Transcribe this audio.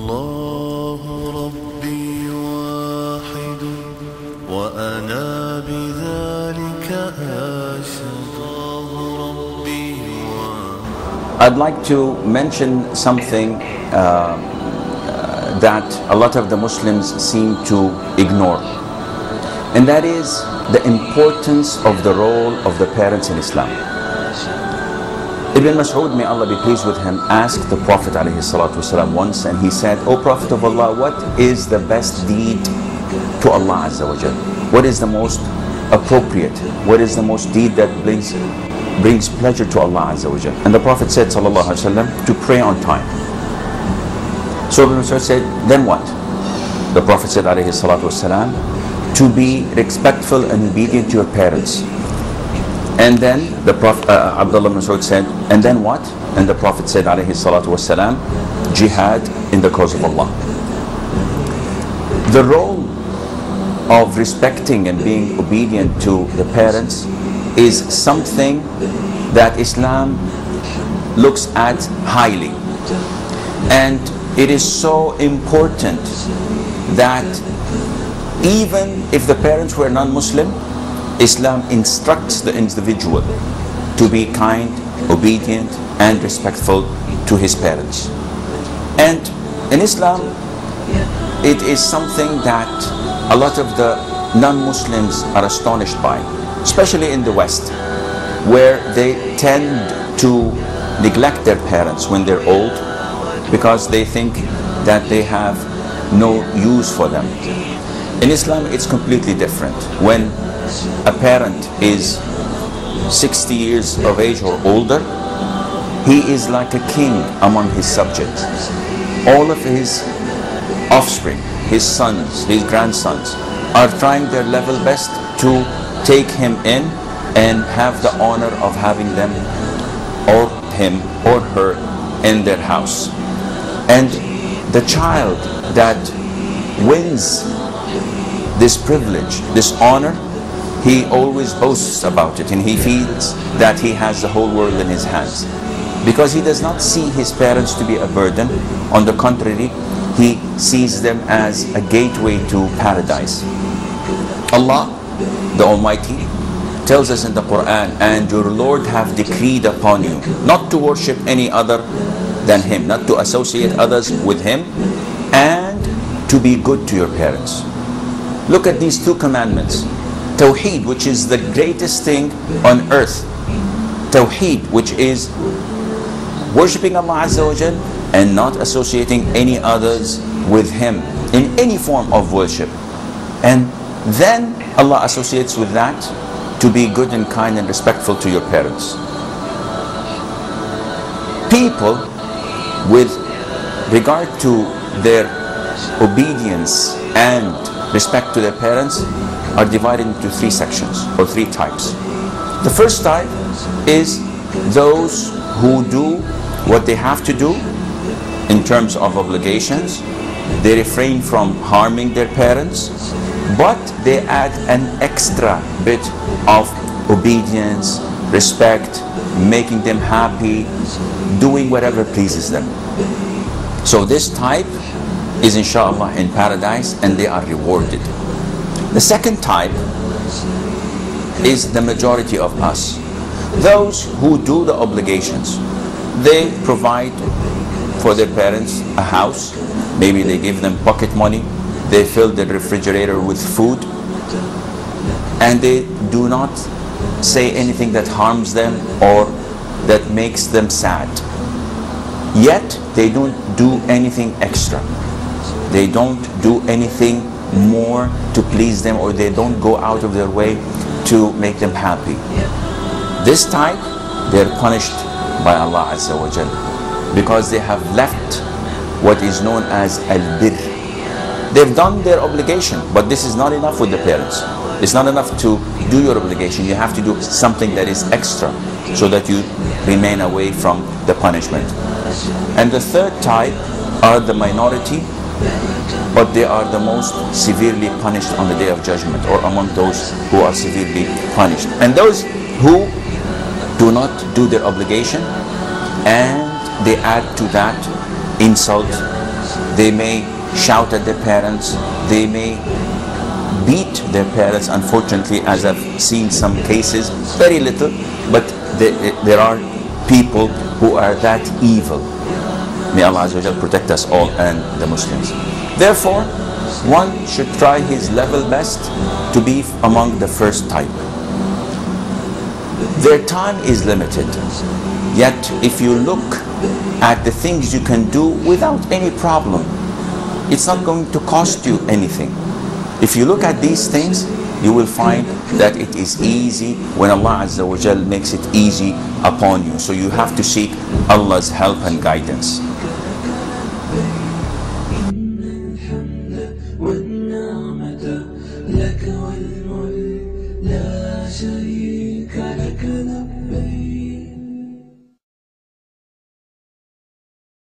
الله ربي واحد وأنا بذلك أشهد ربي واحد. I'd like to mention something that a lot of the Muslims seem to ignore, and that is the importance of the role of the parents in Islam. Ibn Mas'ud, may Allah be pleased with him, asked the Prophet ﷺ once, and he said, "O Prophet of Allah, what is the best deed to Allah Azza wa Jal? What is the most appropriate? What is the most deed that brings pleasure to Allah Azza wa Jal?" And the Prophet said, sallallahu alaihi wasallam, to pray on time. So Ibn Mas'ud said, then what? The Prophet said, alayhi salatu wasalam, to be respectful and obedient to your parents. And then the Prophet, Abdullah ibn Mas'ud said, and then what? And the Prophet said, alayhi salatu wasalam, jihad in the cause of Allah. The role of respecting and being obedient to the parents is something that Islam looks at highly. And it is so important that even if the parents were non-Muslim, Islam instructs the individual to be kind, obedient, and respectful to his parents. And in Islam, it is something that a lot of the non-Muslims are astonished by, especially in the West, where they tend to neglect their parents when they're old because they think that they have no use for them. In Islam, it's completely different. When a parent is 60 years of age or older, he is like a king among his subjects. All of his offspring, his sons, his grandsons, are trying their level best to take him in and have the honor of having them or him or her in their house. And the child that wins this privilege, this honor, he always boasts about it, and he feels that he has the whole world in his hands, because he does not see his parents to be a burden. On the contrary, he sees them as a gateway to paradise. Allah, the Almighty, tells us in the Quran, "And your Lord have decreed upon you not to worship any other than Him, not to associate others with Him, and to be good to your parents." Look at these two commandments. Tawheed, which is the greatest thing on earth. Tawheed, which is worshipping Allah Azza wa Jal and not associating any others with Him in any form of worship. And then Allah associates with that to be good and kind and respectful to your parents. People, with regard to their obedience and respect to their parents, are divided into three sections or three types. The first type is those who do what they have to do in terms of obligations. They refrain from harming their parents, but they add an extra bit of obedience, respect, making them happy, doing whatever pleases them. So this type is inshallah in paradise, and they are rewarded. The second type is the majority of us. Those who do the obligations. They provide for their parents a house. Maybe they give them pocket money. They fill the refrigerator with food. And they do not say anything that harms them or that makes them sad. Yet they don't do anything extra. They don't do anything more to please them, or they don't go out of their way to make them happy. This type, they're punished by Allah Azza wa Jal because they have left what is known as al-birr. They've done their obligation, but this is not enough with the parents. It's not enough to do your obligation. You have to do something that is extra so that you remain away from the punishment. And the third type are the minority, but they are the most severely punished on the Day of Judgment, or among those who are severely punished. And those who do not do their obligation, and they add to that insult, They may shout at their parents. They may beat their parents. Unfortunately, as I've seen some cases, very little, but there are people who are that evil. May Allah Azza wa Jal protect us all and the Muslims. Therefore, one should try his level best to be among the first type. Their time is limited, yet if you look at the things you can do without any problem, it's not going to cost you anything. If you look at these things, you will find that it is easy when Allah Azza wa Jal makes it easy upon you. So you have to seek Allah's help and guidance.